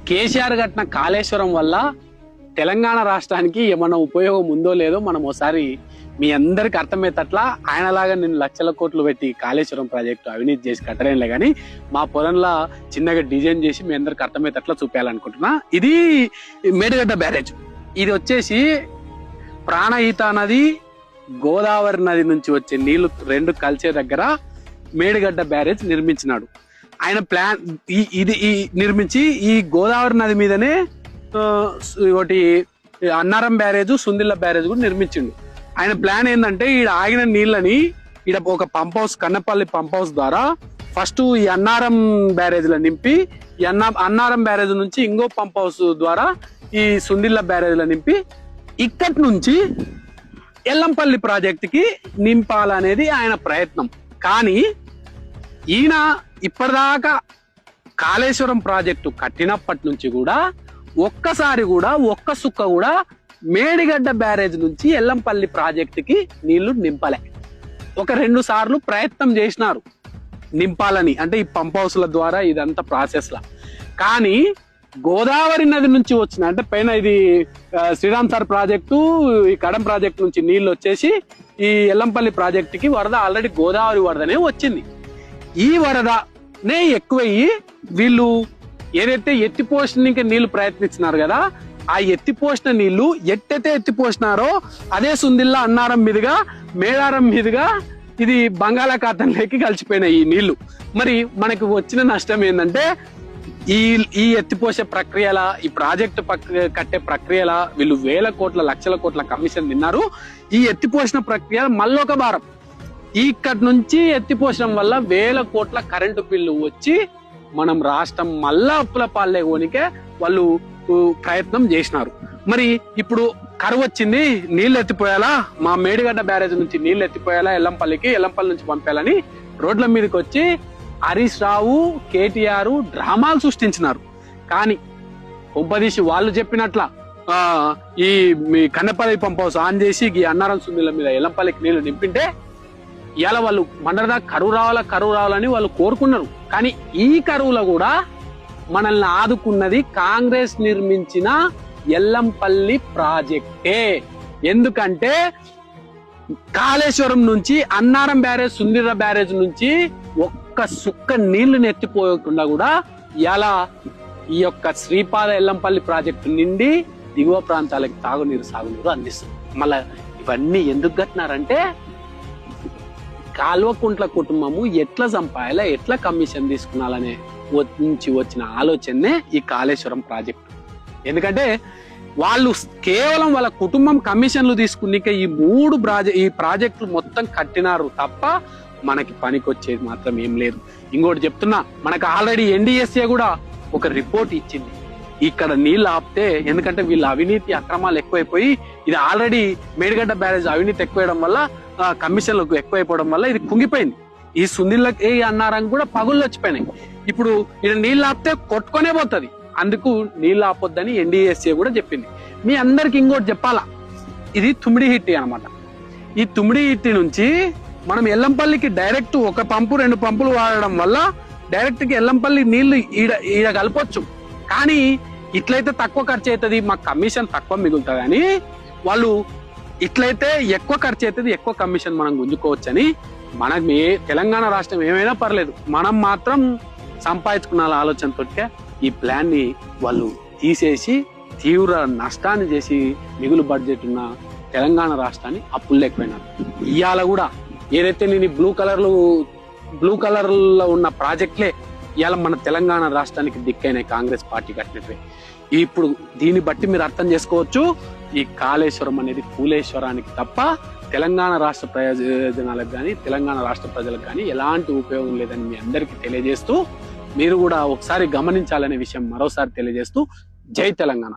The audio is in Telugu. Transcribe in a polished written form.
కేసీఆర్ కట్టిన కాళేశ్వరం వల్ల తెలంగాణ రాష్ట్రానికి ఏమన్నా ఉపయోగం ఉందో లేదో మనం ఒకసారి మీ అందరికి అర్థమయ్యేటట్లా ఆయనలాగా నేను లక్షల కోట్లు పెట్టి కాళేశ్వరం ప్రాజెక్టు అవినీతి చేసి కట్టలేనులే కానీ మా పొలంలో చిన్నగా డిజైన్ చేసి మీ అందరికి అర్థమయ్యేటట్లా చూపించాలనుకుంటున్నా. ఇది మేడిగడ్డ బ్యారేజ్. ఇది వచ్చేసి ప్రాణహిత నది, గోదావరి నది నుంచి వచ్చే నీళ్లు రెండు కలిసే దగ్గర మేడిగడ్డ బ్యారేజ్ నిర్మించినాడు ఆయన. ప్లాన్ ఇది నిర్మించి ఈ గోదావరి నది మీదనే ఒకటి అన్నారం బ్యారేజ్, సుందిల్ల బ్యారేజ్ కూడా నిర్మించిండు. ఆయన ప్లాన్ ఏంటంటే ఈడ ఆగిన నీళ్ళని ఈడ ఒక pump house, Kannapalli pump house ద్వారా ఫస్ట్ ఈ అన్నారం బ్యారేజ్ లో నింపి ఈ అన్నారం బ్యారేజ్ నుంచి ఇంకో పంప్ హౌస్ ద్వారా ఈ సుందిల్ల బ్యారేజ్ లో నింపి ఇక్కడి నుంచి ఎల్లంపల్లి ప్రాజెక్టుకి నింపాలనేది ఆయన ప్రయత్నం. కానీ ఈయన ఇప్పటిదాకా కాళేశ్వరం ప్రాజెక్టు కట్టినప్పటి నుంచి కూడా ఒక్కసారి కూడా ఒక్క సుక్క కూడా మేడిగడ్డ బ్యారేజ్ నుంచి ఎల్లంపల్లి ప్రాజెక్టుకి నీళ్లు నింపలే. ఒక 2 సార్లు ప్రయత్నం చేసినారు నింపాలని, అంటే ఈ పంప్ హౌస్ల ద్వారా ఇదంతా ప్రాసెస్ లా. కానీ గోదావరి నది నుంచి వచ్చిన, అంటే పైన ఇది శ్రీరామ్ సార్ ప్రాజెక్టు, ఈ కడం ప్రాజెక్టు నుంచి నీళ్లు వచ్చేసి ఈ ఎల్లంపల్లి ప్రాజెక్టుకి వరద ఆల్రెడీ గోదావరి వరదనే వచ్చింది. ఈ వరదనే ఎక్కువయ్యి వీళ్ళు ఏదైతే ఎత్తిపోషణకి నీళ్లు ప్రయత్నించినారు కదా, ఆ ఎత్తిపోసిన నీళ్లు ఎట్టయితే ఎత్తిపోసినారో అదే సుందిల్ల అన్నారం మీదుగా మేడారం మీదుగా ఇది బంగాళాఖాతంలోకి కలిసిపోయినాయి ఈ నీళ్లు. మరి మనకు వచ్చిన నష్టం ఏంటంటే ఈ ఎత్తిపోసే ప్రక్రియల, ఈ ప్రాజెక్టు కట్టే ప్రక్రియల వీళ్ళు వేల కోట్ల లక్షల కోట్ల కమిషన్ తిన్నారు. ఈ ఎత్తిపోసిన ప్రక్రియ మళ్ళొక భారం. ఇక్కడి నుంచి ఎత్తిపోసడం వల్ల వేల కోట్ల కరెంటు బిల్లు వచ్చి మనం రాష్ట్రం మళ్ళా అప్పుల పాలే వాళ్ళు ప్రయత్నం చేసినారు. మరి ఇప్పుడు కరువు వచ్చింది, నీళ్లు ఎత్తిపోయాలా, మా మేడిగడ్డ బ్యారేజ్ నుంచి నీళ్లు ఎత్తిపోయాలా ఎల్లంపల్లికి, ఎల్లంపల్లి నుంచి పంపేయాలని రోడ్ల మీదకి వచ్చి హరీష్ రావు, కేటీఆర్ డ్రామాలు సృష్టించినారు. కానీ కొంపదీసి వాళ్ళు చెప్పినట్ల ఈ కన్నపల్లి పంప్ హౌస్ ఆన్ చేసి ఈ అన్నారం సుందిల మీద ఎల్లంపల్లికి నీళ్లు నింపింటే ఇవాళ వాళ్ళు మండదా కరువు రావాలని వాళ్ళు కోరుకున్నారు. కానీ ఈ కరువులో కూడా మనల్ని ఆదుకున్నది కాంగ్రెస్ నిర్మించిన ఎల్లంపల్లి ప్రాజెక్టే. ఎందుకంటే కాళేశ్వరం నుంచి అన్నారం బ్యారేజ్, సుందిర బ్యారేజ్ నుంచి ఒక్క సుక్క నీళ్లు నెత్తిపోయకుండా కూడా ఇలా ఈ యొక్క శ్రీపాద ఎల్లంపల్లి ప్రాజెక్టు నిండి దిగువ ప్రాంతాలకి తాగునీరు, సాగునీరు అందిస్తుంది. మళ్ళా ఇవన్నీ ఎందుకు కట్టినారంటే కాల్వకుంట్ల కుటుంబము ఎట్లా సంపాయాలా, ఎట్లా కమిషన్ తీసుకున్నాలనే నుంచి వచ్చిన ఆలోచనే ఈ కాళేశ్వరం ప్రాజెక్టు. ఎందుకంటే వాళ్ళు కేవలం వాళ్ళ కుటుంబం కమిషన్లు తీసుకునిక ఈ ప్రాజెక్టులు మొత్తం కట్టినారు తప్ప మనకి పనికొచ్చేది మాత్రం ఏం లేదు. ఇంకోటి చెప్తున్నా, మనకు ఆల్రెడీ ఎన్డీఎస్ఏ కూడా ఒక రిపోర్ట్ ఇచ్చింది. ఇక్కడ నీళ్ళు ఆపితే, ఎందుకంటే వీళ్ళ అవినీతి అక్రమాలు ఎక్కువైపోయి ఇది ఆల్రెడీ మేడిగడ్డ బ్యారేజ్ అవినీతి ఎక్కువడం వల్ల, కమిషన్లకు ఎక్కువైపోవడం వల్ల ఇది కుంగిపోయింది. ఈ సుందిల్లకి అన్నారం కూడా పగుళ్ళు వచ్చిపోయినాయి. ఇప్పుడు ఇది నీళ్ళు ఆపితే కొట్టుకొనే పోతుంది. అందుకు నీళ్ళు ఆపొద్దని ఎన్డీఎస్ఏ కూడా చెప్పింది. మీ అందరికి ఇంకోటి చెప్పాలా, ఇది తుమ్మిడి హిట్టి అనమాట. ఈ తుమ్మిడి హిట్టి నుంచి మనం ఎల్లంపల్లికి డైరెక్ట్ ఒక పంపు 2 పంపులు వాడడం వల్ల డైరెక్ట్ కి ఎల్లంపల్లి నీళ్లు ఈడ కలపొచ్చు. కానీ ఇట్లయితే తక్కువ ఖర్చు అవుతుంది, మాకు కమిషన్ తక్కువ మిగులుతుంది అని వాళ్ళు ఇట్లయితే ఎక్కువ ఖర్చు అవుతుంది, ఎక్కువ కమిషన్ మనం గుంజుకోవచ్చు అని. మనకి తెలంగాణ రాష్ట్రం ఏమైనా పర్లేదు, మనం మాత్రం సంపాదించుకున్న ఆలోచనతో ఈ ప్లాన్ ని వాళ్ళు తీసేసి తీవ్ర నష్టాన్ని చేసి మిగులు బడ్జెట్ ఉన్న తెలంగాణ రాష్ట్రాన్ని అప్పులు ఎక్కువైనారు. ఇవాళ కూడా ఏదైతే నేను బ్లూ కలర్ లో ఉన్న ప్రాజెక్టులే ఇవాళ మన తెలంగాణ రాష్ట్రానికి దిక్కైన కాంగ్రెస్ పార్టీ కట్టినట్టు. ఇప్పుడు దీన్ని బట్టి మీరు అర్థం చేసుకోవచ్చు, ఈ కాళేశ్వరం అనేది కూలేశ్వరానికి తప్ప తెలంగాణ రాష్ట్ర ప్రయోజనాలకు కానీ తెలంగాణ రాష్ట్ర ప్రజలకు కానీ ఎలాంటి ఉపయోగం లేదని మీ అందరికీ తెలియజేస్తూ, మీరు కూడా ఒకసారి గమనించాలనే విషయం మరోసారి తెలియజేస్తూ, జై తెలంగాణ.